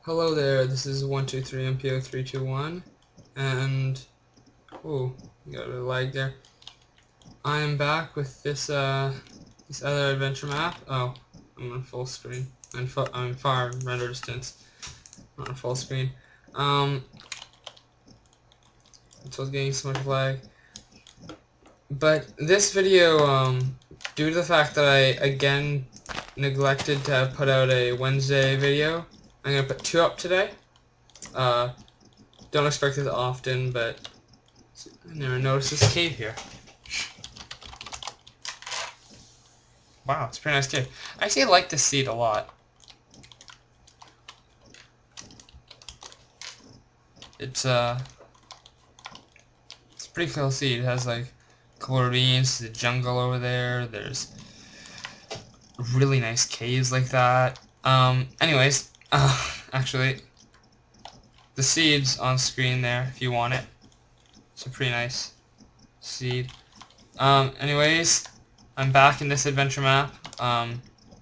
Hello there, this is 123MPO321, and, oh, got a lag there. I am back with this other adventure map. Oh, I'm on full screen. I'm far render distance, not on full screen. So I was getting so much lag. But this video, due to the fact that I, again, neglected to put out a Wednesday video, I'm going to put 2 up today. Don't expect it often, but I never noticed this cave here. Wow, it's a pretty nice cave. Actually, I like this seed a lot. It's a pretty cool seed. It has like chlorines, the jungle over there. There's really nice caves like that. Anyways, actually, the seed's on screen there if you want it. It's a pretty nice seed. Anyways, I'm back in this adventure map.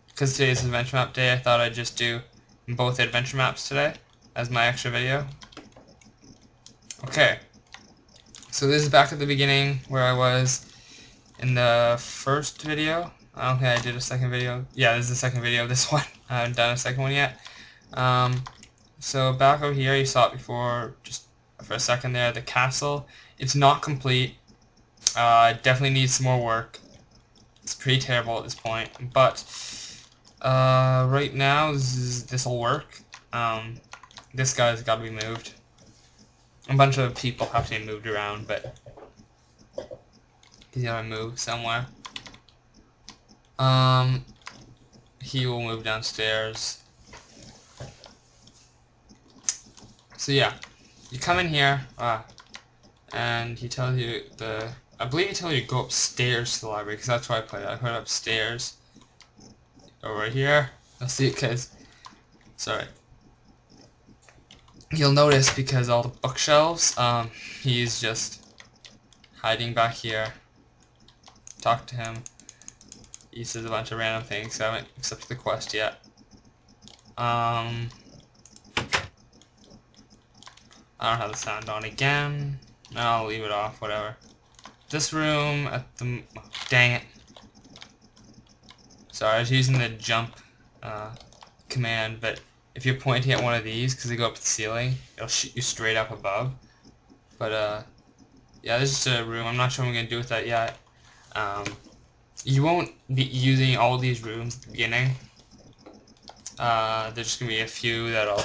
Because today's adventure map day, I thought I'd just do both adventure maps today as my extra video. Okay. So this is back at the beginning where I was in the first video. I don't think I did a second video. Yeah, this is the second video of this one. I haven't done a second one yet. So back over here, you saw it before, just for a second there, the castle. It's not complete. It definitely needs some more work. It's pretty terrible at this point, but right now this will work. This guy's got to be moved. A bunch of people have to be moved around, but he's gotta move somewhere. He will move downstairs. So yeah, you come in here, and he tells you I believe he tells you to go upstairs to the library, because that's where I put it. I put it upstairs. Over here. You'll see it because, sorry. You'll notice because all the bookshelves, he's just hiding back here. Talk to him. He says a bunch of random things, so I haven't accepted the quest yet. I don't have the sound on again. I'll leave it off, whatever. This room at the... dang it. Sorry, I was using the jump command, but if you're pointing at one of these, because they go up to the ceiling, it'll shoot you straight up above. But, yeah, this is a room. I'm not sure what I'm going to do with that yet. You won't be using all these rooms at the beginning. There's just going to be a few that'll,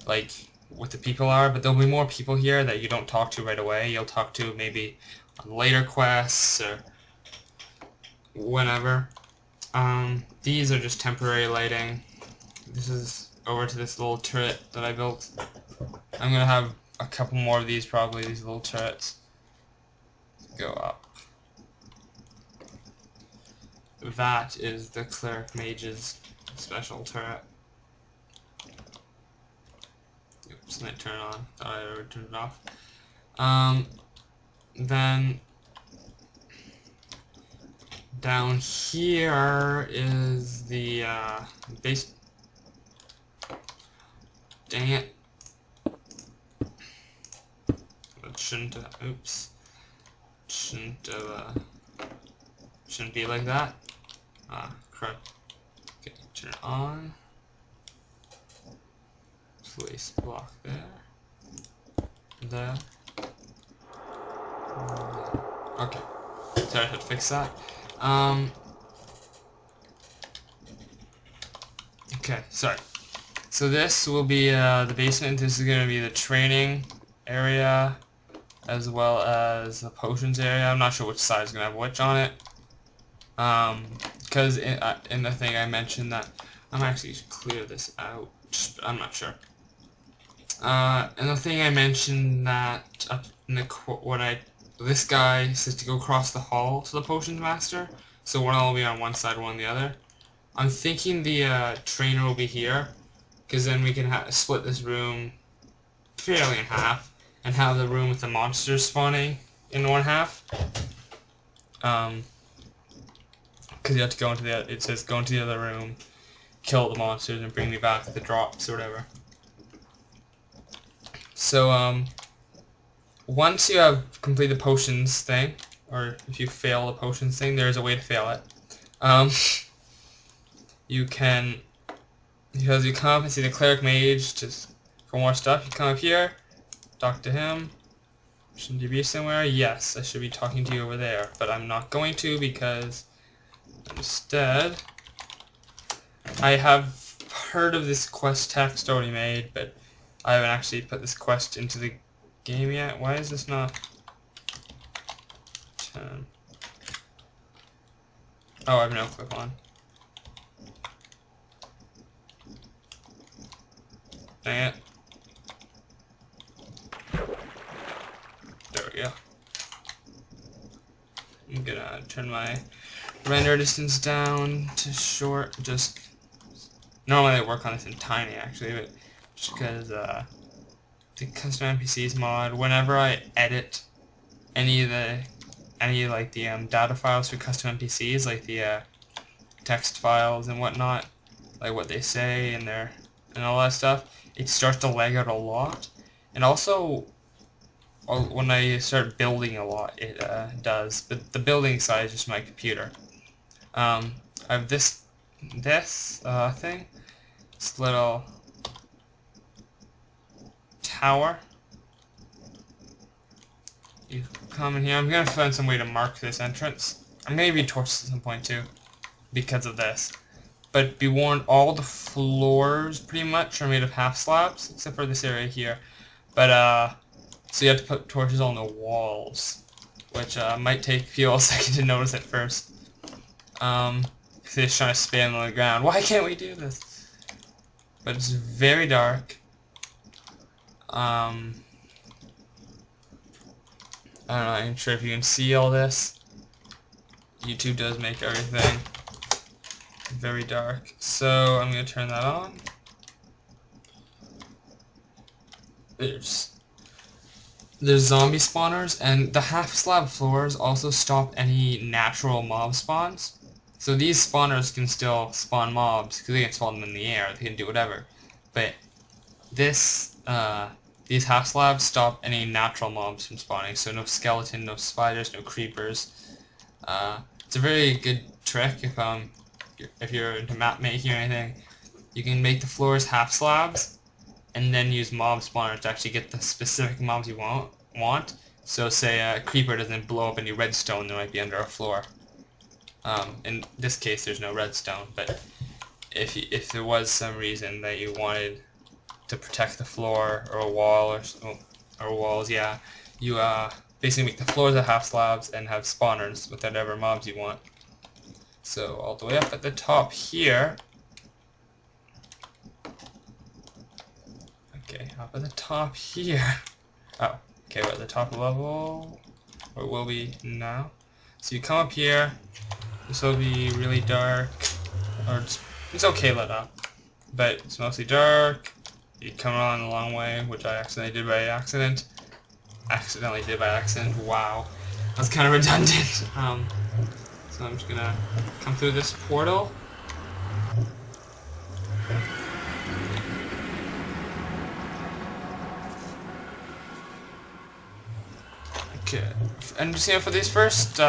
like, what the people are, but there'll be more people here that you don't talk to right away. You'll talk to maybe on later quests or whenever. These are just temporary lighting. This is over to this little turret that I built. I'm gonna have a couple more of these, probably, these little turrets. Go up. That is the Cleric Mage's special turret. Oops, let me turn it on. Thought I already turned it off. Then down here is the base. Dang it. It shouldn't have, oops. Shouldn't be like that. Crap. Okay, turn it on. Place block there. There. Okay. Sorry, I had to fix that. Okay, sorry. So this will be the basement. This is going to be the training area as well as the potions area. I'm not sure which side is going to have which on it. Because in the thing I mentioned that I'm actually clear this out. I'm not sure. And the thing I mentioned that in the this guy says to go across the hall to the potions master. So one will be on one side, one on the other. I'm thinking the trainer will be here, because then we can split this room fairly in half and have the room with the monsters spawning in one half. Because you have to go into it says go into the other room, kill the monsters, and bring me back the drops or whatever. So once you have completed the potions thing, or if you fail the potions thing, there's a way to fail it. You can, because you come up and see the cleric mage just for more stuff, you come up here, talk to him. Shouldn't you be somewhere? Yes, I should be talking to you over there, but I'm not going to because instead I have heard of this quest text already made, but I haven't actually put this quest into the game yet. Why is this not 10? Oh, I have no clip on. Dang it. There we go. I'm gonna turn my render distance down to short. Just normally I work on this in tiny actually, but just because the custom NPCs mod, whenever I edit any like the data files for custom NPCs, like the text files and whatnot, like what they say and all that stuff, it starts to lag out a lot. And also, when I start building a lot, it does. But the building side is just my computer. I have this thing, this little tower. You come in here. I'm gonna find some way to mark this entrance. I'm gonna be torched at some point too, because of this. But be warned, all the floors pretty much are made of half slabs, except for this area here. But so you have to put torches on the walls, which might take people a second to notice at first. Because they're just trying to spam on the ground. Why can't we do this? But it's very dark. I don't know, I'm sure if you can see all this. YouTube does make everything very dark. So I'm going to turn that on. There's zombie spawners, and the half slab floors also stop any natural mob spawns. So these spawners can still spawn mobs because they can spawn them in the air. They can do whatever. But these half slabs stop any natural mobs from spawning. So no skeleton, no spiders, no creepers. It's a very good trick if you're into map making or anything. You can make the floors half slabs, and then use mob spawners to actually get the specific mobs you want. So say a creeper doesn't blow up any redstone that might be under a floor. In this case there's no redstone, but if there was some reason that you wanted to protect the floor or a wall or walls, yeah, you basically make the floors of half slabs and have spawners with whatever mobs you want. So all the way up at the top here. Okay, up at the top here. Oh, okay, we're at the top level, or will be now. So you come up here. This will be really dark, or it's okay lit up, but it's mostly dark. You come on a long way, which I accidentally did by accident. Wow, that's kind of redundant. So I'm just gonna come through this portal. Okay, and just for these first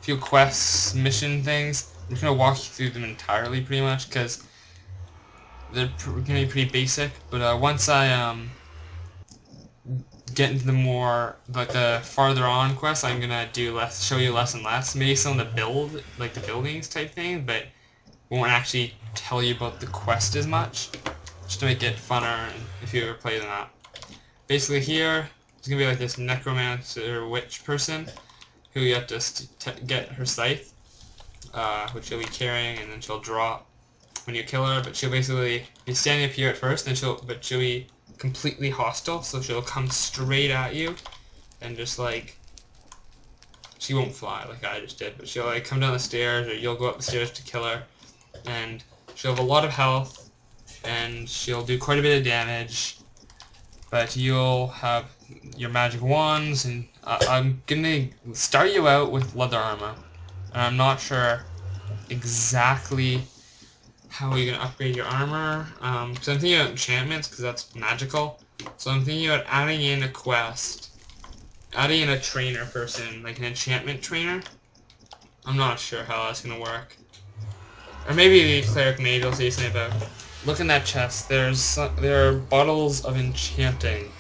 few quests, mission things, I'm just gonna walk you through them entirely, pretty much, because they're gonna be pretty basic. But once I get into the farther on quests, I'm gonna show you less and less. Maybe some of the the buildings type thing, but won't actually tell you about the quest as much, just to make it funner if you ever play them out. Basically here, it's gonna be like this necromancer witch person who you have to get her scythe, which she'll be carrying, and then she'll drop when you kill her. But she'll basically be standing up here at first, and she'll be completely hostile, so she'll come straight at you, and just like, she won't fly like I just did, but she'll like come down the stairs, or you'll go up the stairs to kill her, and she'll have a lot of health, and she'll do quite a bit of damage, but you'll have your magic wands, and I'm gonna start you out with leather armor, and I'm not sure exactly how are you going to upgrade your armor? So I'm thinking about enchantments, because that's magical. So I'm thinking about adding in a quest. Adding in a trainer person, like an enchantment trainer. I'm not sure how that's going to work. Or maybe the cleric mage will say something about, look in that chest, there are bottles of enchanting.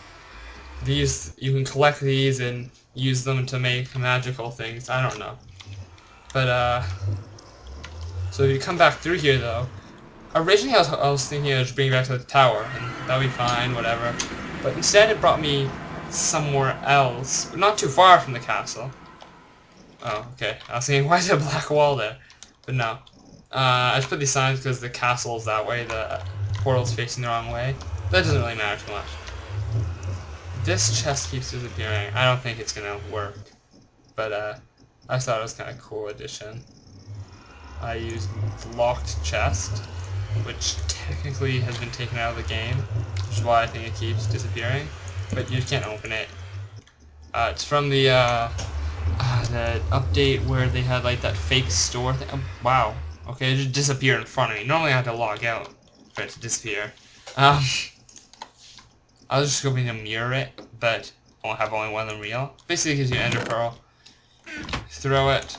These, you can collect these and use them to make magical things. I don't know. But, so if you come back through here, though, originally I was thinking of just bringing back to the tower, and that would be fine, whatever. But instead it brought me somewhere else, not too far from the castle. Oh, okay. I was thinking, why is there a black wall there? But no. I just put these signs because the castle's that way, the portal's facing the wrong way. That doesn't really matter too much. This chest keeps disappearing. I don't think it's gonna work. But I thought it was kind of cool addition. I used the locked chest, which technically has been taken out of the game, which is why I think it keeps disappearing. But you can't open it. It's from the update where they had like that fake store thing. Oh, wow. Okay, it just disappeared in front of me. Normally I have to log out for it to disappear. I was just hoping to mirror it, but I'll have only one of them real. Basically, it gives you an ender pearl. Throw it.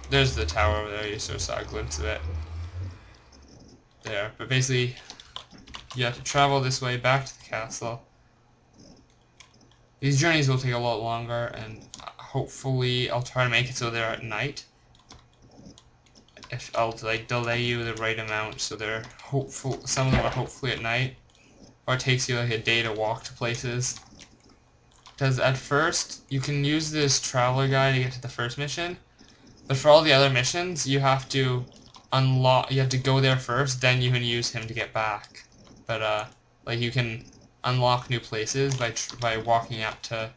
There's the tower over there. You sort of saw a glimpse of it. There. But basically, you have to travel this way back to the castle. These journeys will take a lot longer, and hopefully I'll try to make it so they're at night. If I'll like delay you the right amount, so they're hopeful. Some of them are hopefully at night, or it takes you like a day to walk to places. Because at first you can use this traveler guide to get to the first mission, but for all the other missions you have to unlock. You have to go there first, then you can use him to get back. But like you can unlock new places by walking up to,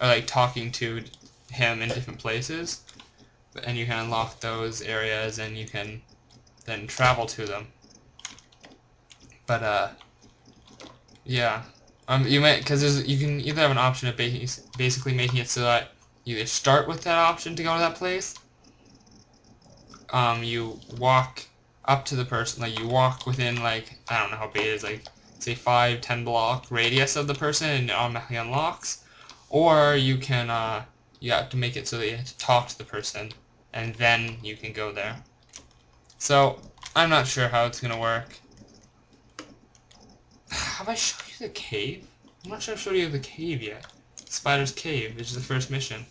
or like talking to him in different places. And you can unlock those areas, and you can then travel to them. But yeah, you might, because you can either have an option of basically making it so that you either start with that option to go to that place. You walk up to the person, like you walk within like, I don't know how big it is, like say 5-10 block radius of the person, and it automatically unlocks. Or you can you have to make it so that you have to talk to the person, and then you can go there. So, I'm not sure how it's going to work. Have I shown you the cave? I'm not sure I've showed you the cave yet. Spider's Cave, which is the first mission.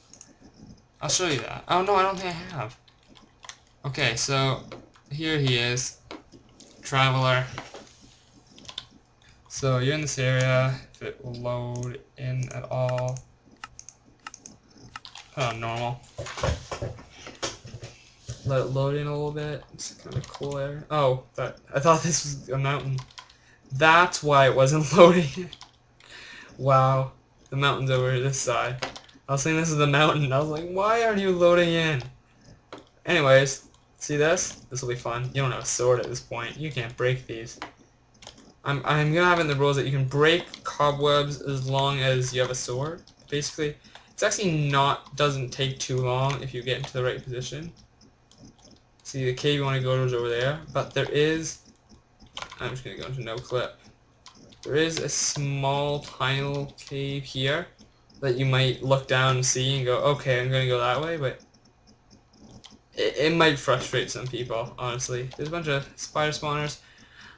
I'll show you that. Oh no, I don't think I have. Okay, so, here he is. Traveler. So, you're in this area. If it will load in at all. Put on normal. Let it load in a little bit. It's kind of cool area. Oh, I thought this was a mountain. That's why it wasn't loading. Wow. The mountain's over this side. I was saying this is the mountain. I was like, why are you loading in? Anyways, see this? This will be fun. You don't have a sword at this point. You can't break these. I'm gonna have in the rules that you can break cobwebs as long as you have a sword. Basically, it's actually doesn't take too long if you get into the right position. See, the cave you want to go to is over there, but there is, I'm just going to go into no clip. There is a small, tiny little cave here that you might look down and see and go, okay, I'm going to go that way, but it might frustrate some people, honestly. There's a bunch of spider spawners.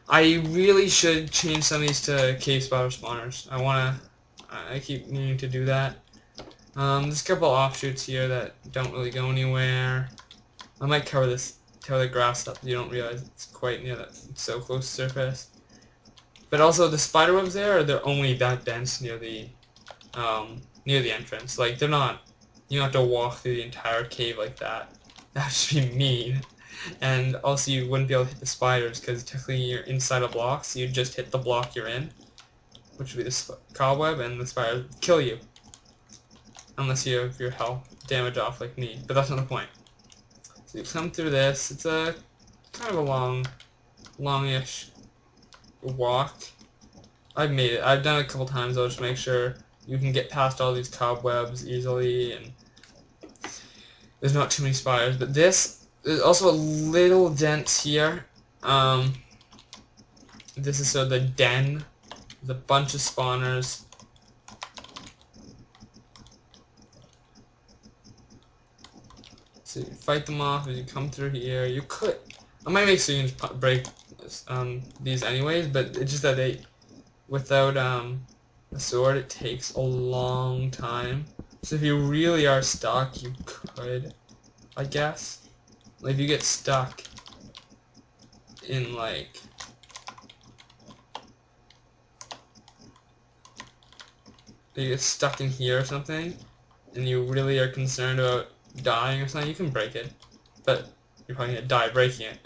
I really should change some of these to cave spider spawners. I keep needing to do that. There's a couple offshoots here that don't really go anywhere. I might cover the grass up so you don't realize it's quite near that. It's so close to the surface. But also the spider webs they're only that dense near the entrance. Like they're not, you don't have to walk through the entire cave like that. That would just be mean. And also you wouldn't be able to hit the spiders because technically you're inside a block, so you just hit the block you're in, which would be the cobweb, and the spider would kill you. Unless you have your health damage off like me, but that's not the point. So you come through this. It's a kind of a longish walk. I've made it. I've done it a couple times. I'll just make sure you can get past all these cobwebs easily, and there's not too many spiders. But this is also a little dense here. This is sort of the den. There's a bunch of spawners. So you fight them off as you come through here. You could. I might make so you can break these anyways, but it's just that they, without a sword, it takes a long time. So if you really are stuck, you could, I guess. Like if you get stuck in like you get stuck in here or something, and you really are concerned about dying or something, you can break it, but you're probably gonna die breaking it.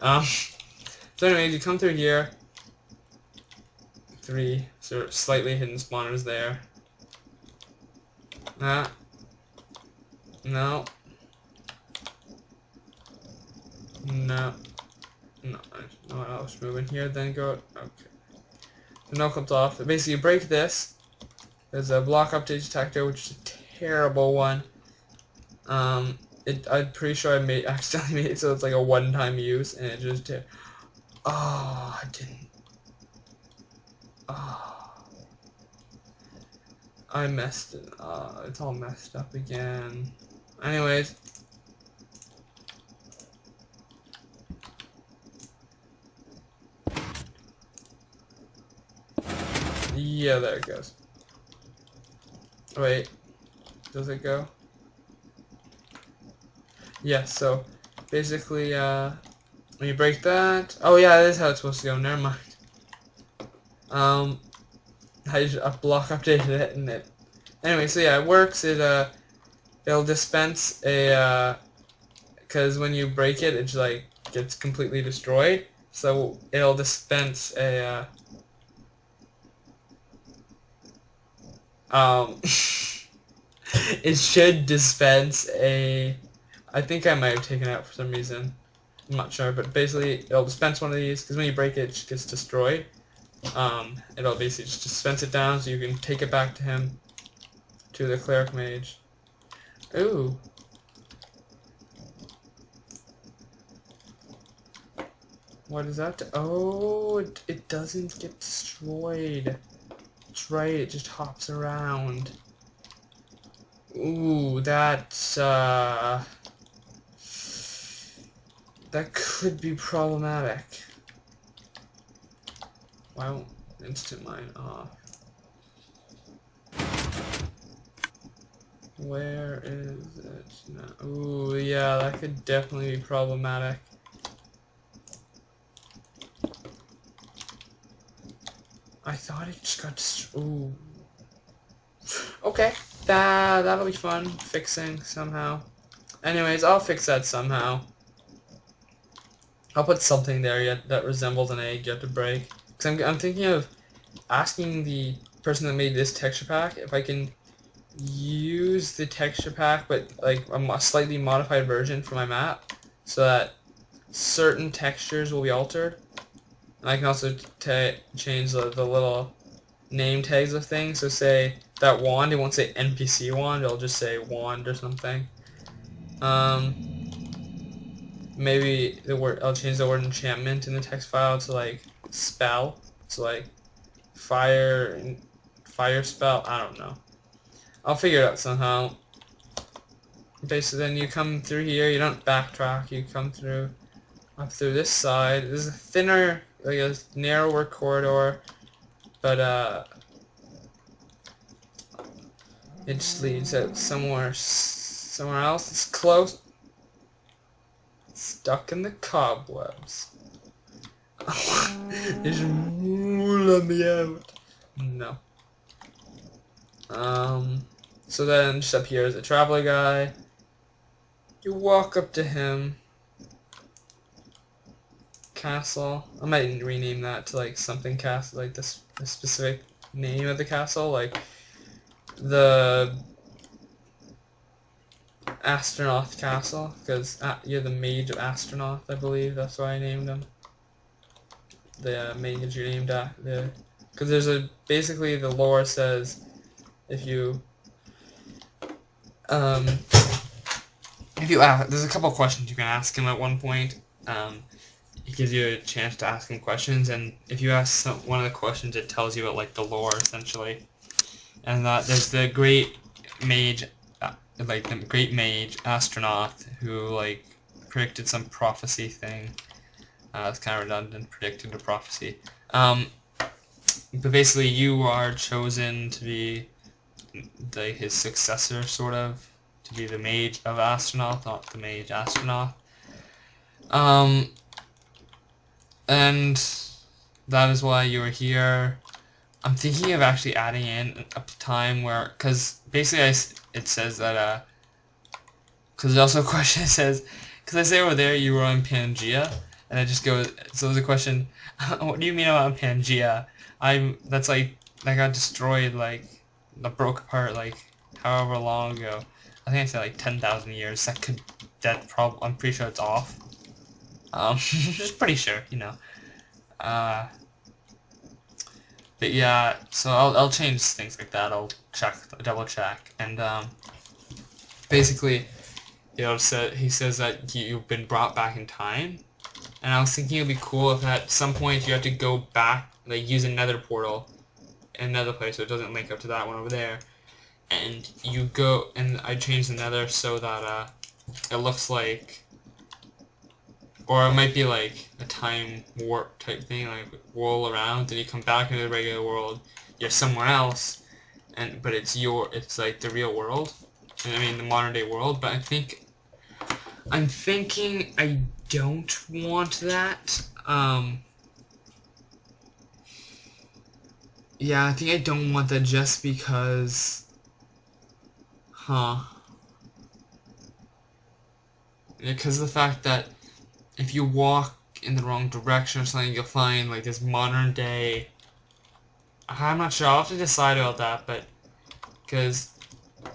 So anyways, you come through here. 3 sort of slightly hidden spawners there. No. No. No, I was moving here, then go. Okay. The no comes off. Basically, you break this. There's a block update detector, which is a terrible one. I'm pretty sure I accidentally made it so it's like a one-time use, and it just did. Oh, I didn't. Oh, I messed it. It's all messed up again. Anyways. Yeah, there it goes. Wait, does it go? Yeah, so basically, when you break that, oh yeah, that is how it's supposed to go. Never mind. I just block updated it, and it. Anyway, so yeah, it works. It'll dispense a, because when you break it, it's like gets completely destroyed. So it'll dispense a. It should dispense a. I think I might have taken it out for some reason. I'm not sure, but basically it'll dispense one of these because when you break it, it gets destroyed. It'll basically just dispense it down so you can take it back to him, to the cleric mage. Ooh. What is that? Oh, it doesn't get destroyed. That's right, it just hops around. Ooh, that's, that could be problematic. Why won't instant mine off? Where is it now? Ooh, yeah, that could definitely be problematic. I thought it just got ooh. Okay, that'll be fun fixing somehow. Anyways, I'll fix that somehow. I'll put something there that resembles an egg you have to break. Cause I'm thinking of asking the person that made this texture pack if I can use the texture pack, but like a slightly modified version for my map, so that certain textures will be altered. And I can also change the little name tags of things. So say that wand, it won't say NPC wand, it'll just say wand or something. Maybe I'll change the word enchantment in the text file to like spell. So like fire spell. I don't know. I'll figure it out somehow. Basically, then you come through here. You don't backtrack. You come through up through this side. There's a thinner, like a narrower corridor, but it just leads out somewhere else. It's close. Stuck in the cobwebs. Just let me out. No. So then just up here is a traveler guy. You walk up to him. Castle. I might rename that to like something castle, like this specific name of the castle, like the Astronaut Castle, because you're the Mage of Astronaut, I believe. That's why I named him. The mage you named after. Because there's basically the lore says if you there's a couple questions you can ask him at one point. it gives you a chance to ask him questions, and if you ask one of the questions, it tells you about like the lore essentially. And there's the great mage, like the great mage astronaut who like predicted some prophecy thing. It's kind of redundant, predicted a prophecy. But basically, you are chosen to be his successor, sort of, to be the mage of astronaut, not the mage astronaut. And that is why you are here. I'm thinking of actually adding in a time where, because basically it says that, because there's also a question that says, because I say over there you were on Pangea, and I just go, so there's a question, what do you mean about Pangea? That's like, that got destroyed, like, that broke apart, like, however long ago. I think I said like 10,000 years. I'm pretty sure it's off. Just pretty sure, you know. But yeah, so I'll change things like that. I'll double check, and basically, he says that you've been brought back in time, and I was thinking it'd be cool if at some point you have to go back, like use another portal in another place, so it doesn't link up to that one over there, and you go, and I changed the nether so that it looks like, or it might be like a time warp type thing, like whirl around, and you come back into the regular world, you're somewhere else, but it's like the real world, I mean the modern day world. But I'm thinking I don't want that. Yeah, I think I don't want that just because, because of the fact that if you walk in the wrong direction or something, you'll find like this modern day. I'm not sure. I'll have to decide about that, but because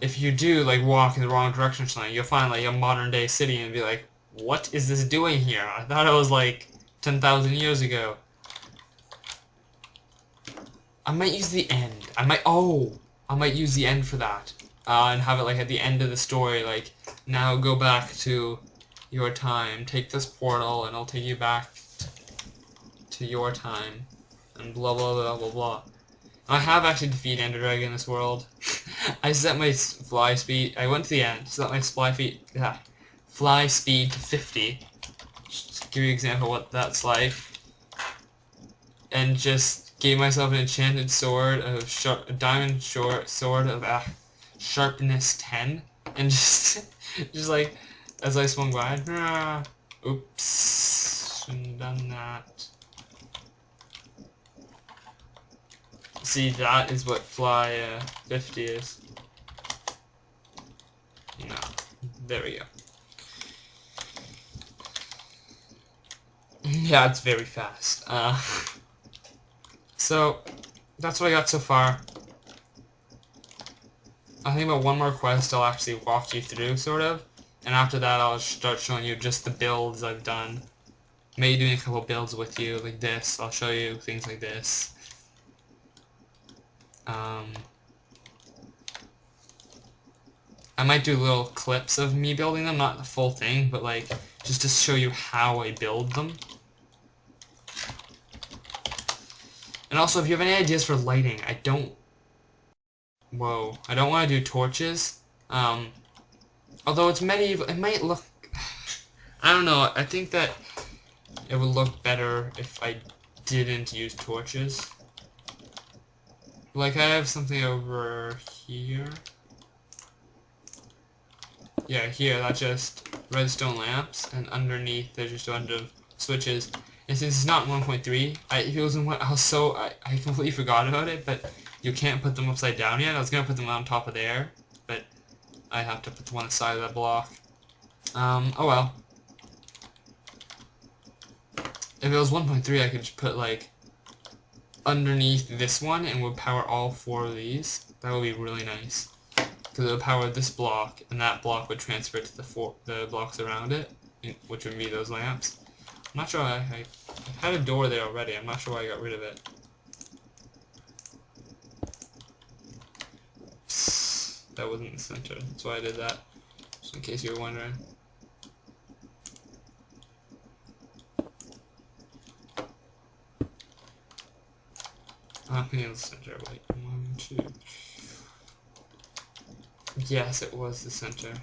if you do like walk in the wrong direction or something, you'll find like a modern day city and be like, what is this doing here? I thought it was like 10,000 years ago. I might use the end. I might use the end for that, and have it like at the end of the story, like, now go back to your time, take this portal, and I'll take you back to your time, and blah blah blah blah blah. I have actually defeated Ender Dragon in this world. I set my fly speed, I went to the end, set my fly speed to 50, just to give you an example of what that's like, and just gave myself an enchanted sword of a diamond sword of sharpness 10, and just like, as I swung by, oops, shouldn't have done that. See, that is what fly 50 is. No, there we go. Yeah, it's very fast. So, that's what I got so far. I think about one more quest I'll actually walk you through, sort of. And after that, I'll start showing you just the builds I've done. Maybe doing a couple builds with you, like this. I'll show you things like this. I might do little clips of me building them, not the full thing, but like, just to show you how I build them. And also, if you have any ideas for lighting, I don't want to do torches. Although it's medieval, it might look, I don't know, I think that it would look better if I didn't use torches. Like, I have something over here. Yeah, here, that's just redstone lamps, and underneath there's just a bunch of switches. And since it's not 1.3, if it was in I completely forgot about it, but you can't put them upside down yet. I was going to put them on top of there, but I have to put them on the side of that block. Oh well. If it was 1.3, I could just put, like, underneath this one, and would power all 4 of these. That would be really nice. Because it would power this block, and that block would transfer to the blocks around it, which would be those lamps. I'm not sure, I had a door there already. I'm not sure why I got rid of it. That wasn't the center, that's why I did that. Just in case you were wondering. I think it was the center. Wait, 1, 2. Yes, it was the center.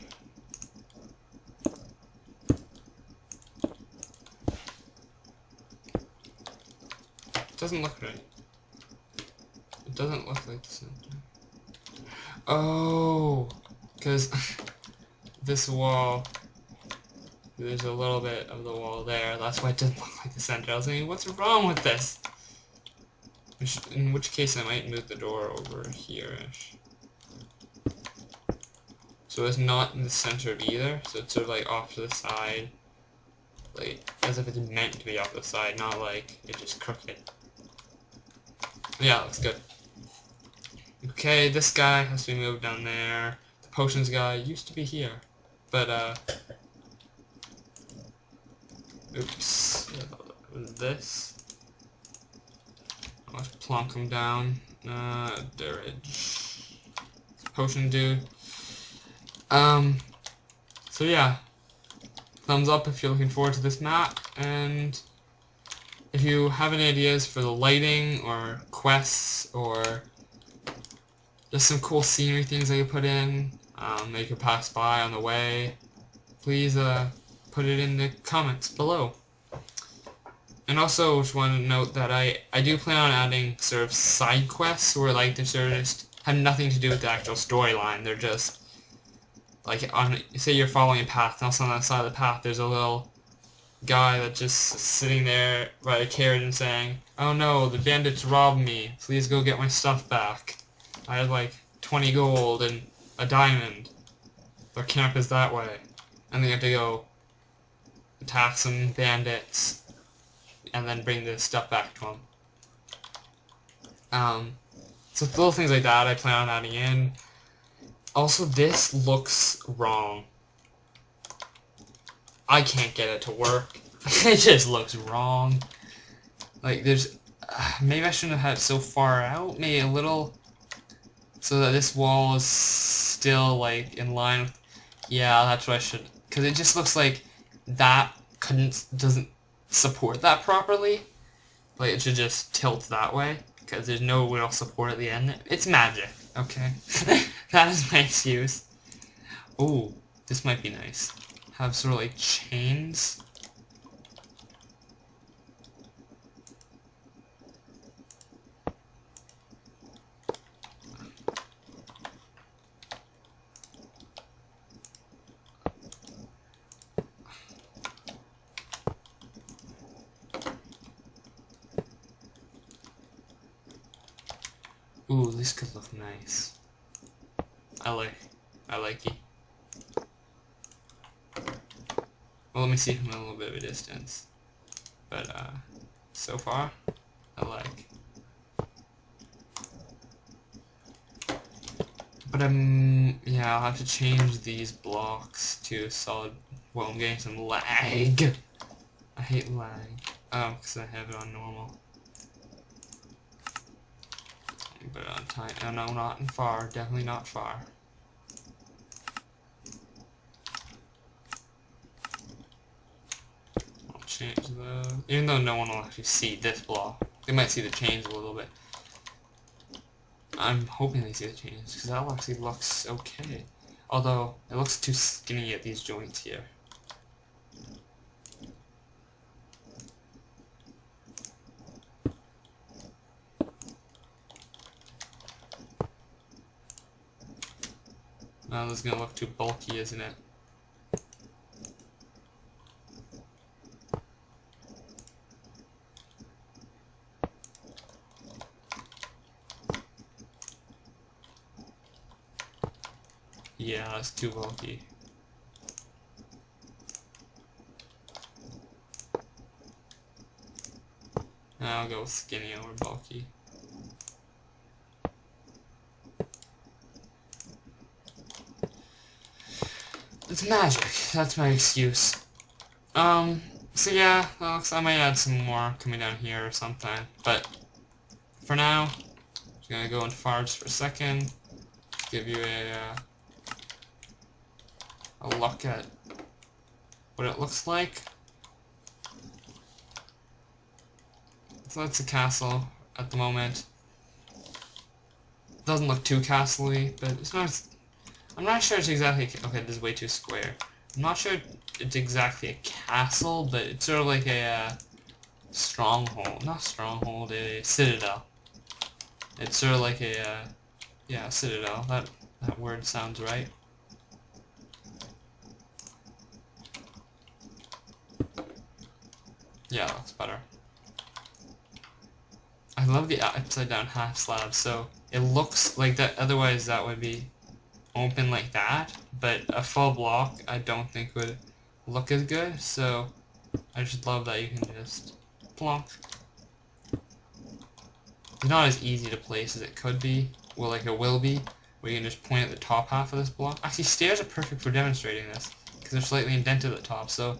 It doesn't look right. It doesn't look like the center. Oh, because this wall, there's a little bit of the wall there. That's why it doesn't look like the center. I was thinking, what's wrong with this? In which case, I might move the door over here-ish. So it's not in the center either. So it's sort of like off to the side, like as if it's meant to be off to the side, not like it's just crooked. Yeah, looks good. Okay, this guy has to be moved down there. The potions guy used to be here, but oops, this. Let's plonk him down. Durage. Potion dude. So yeah. Thumbs up if you're looking forward to this map, and if you have any ideas for the lighting, or quests, or just some cool scenery things I could put in, that you could pass by on the way, please put it in the comments below. And also, just want to note that I do plan on adding sort of side quests where like they sort of just have nothing to do with the actual storyline. They're just like say you're following a path, and also on that side of the path there's a little guy that's just sitting there by a carrot and saying, "Oh no, the bandits robbed me. Please go get my stuff back. I had like 20 gold and a diamond. Their camp is that way." And then you have to go attack some bandits and then bring the stuff back to them. So little things like that I plan on adding in. Also, this looks wrong. I can't get it to work. It just looks wrong. Like, there's... maybe I shouldn't have had it so far out. Maybe a little... so that this wall is still, like, in line with... yeah, that's what I should... because it just looks like that doesn't support that properly. Like, it should just tilt that way, because there's no real support at the end. It's magic, okay? That is my excuse. Ooh, this might be nice. Have sort of like chains. Ooh, this could look nice. I like it. Well, let me see from a little bit of a distance. But, so far, I like. But, yeah, I'll have to change these blocks to solid. Well, I'm getting some lag. I hate lag. Oh, because I have it on normal. But on time. Oh, no, not in far. Definitely not far. I'll change the... even though no one will actually see this block. They might see the chains a little bit. I'm hoping they see the chains, because that actually looks okay. Although, it looks too skinny at these joints here. Now this is going to look too bulky, isn't it? Yeah, that's too bulky. I'll go with skinny over bulky. It's magic. That's my excuse. So yeah, I might add some more coming down here or something. But for now, I'm just gonna go into far just for a second. Give you a look at what it looks like. So that's a castle at the moment. doesn't look too castle-y, but it's not. I'm not sure it's exactly. Okay, this is way too square. I'm not sure it's exactly a castle, but it's sort of like a stronghold. Not stronghold, a citadel. It's sort of like a yeah, citadel. That word sounds right. Yeah, that's better. I love the upside down half slab, so it looks like that, otherwise that would be open like that, but a full block I don't think would look as good, so I just love that you can just plonk. It's not as easy to place as it could be, well, like it will be, where you can just point at the top half of this block. Actually, stairs are perfect for demonstrating this, because they're slightly indented at the top, so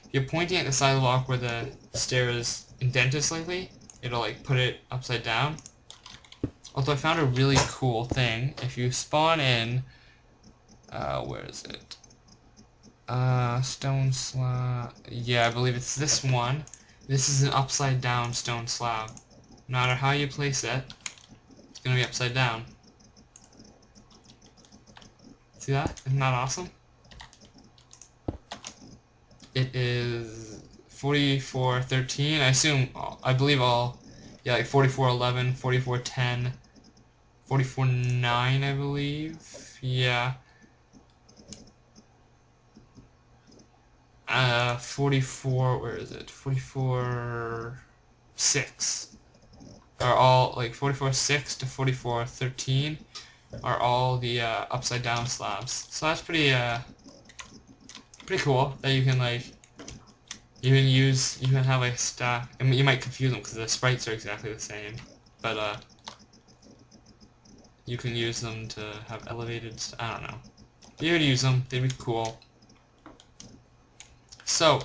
if you're pointing at the side of the block where the stair is indented slightly, it'll like put it upside down. Although I found a really cool thing. If you spawn in, where is it? Stone slab. Yeah, I believe it's this one. This is an upside down stone slab. No matter how you place it, it's gonna be upside down. See that? Isn't that awesome? It is 4413. I believe all, yeah, like 4411, 4410, 449, I believe. Yeah. 44, where is it? 44.6 are all, like 44.6 to 44.13 are all the upside down slabs. So that's pretty cool that you can like you can have like stack. I mean, you might confuse them because the sprites are exactly the same, but you can use them to have elevated. I don't know. You would use them. They'd be cool. So,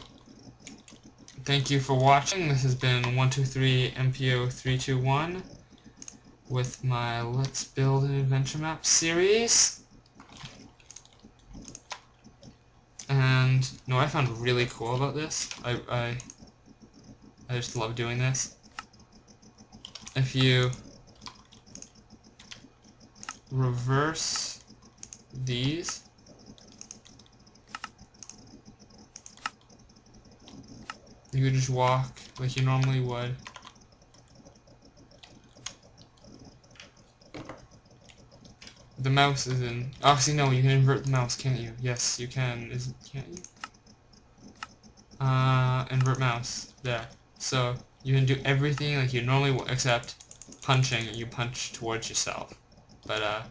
thank you for watching. This has been 123 MPO 321 with my Let's Build an Adventure Map series. And no, I found really cool about this. I just love doing this. If you reverse these, you could just walk like you normally would. The mouse is in. Actually, no, you can invert the mouse, can't you? Yes, you can. Can't you? Invert mouse. There. So you can do everything like you normally would, except punching. You punch towards yourself. But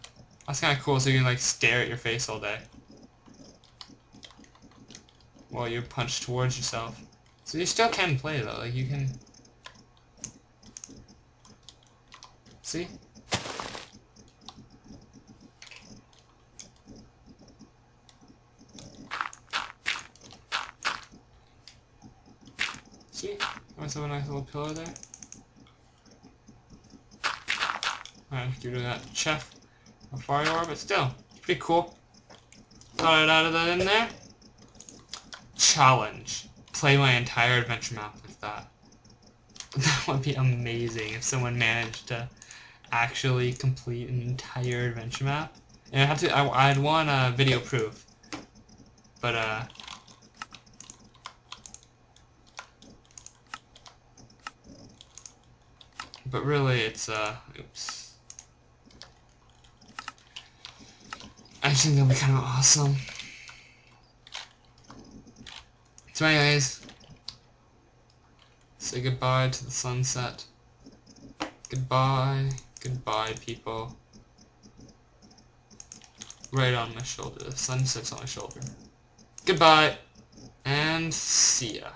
that's kind of cool. So you can like stare at your face all day while you punch towards yourself. So you still can play though. Like you can. See? See? I have a nice little pillar there. Alright, give it that chef a fire orb, but still, it's pretty cool. Thought I'd add that in there. Challenge. Play my entire adventure map with that. That would be amazing if someone managed to actually complete an entire adventure map. And I'd want a video proof. But really it's oops. I think that'll be kind of awesome. So anyways, say goodbye to the sunset. Goodbye, goodbye people. Right on my shoulder, the sun sets on my shoulder. Goodbye, and see ya.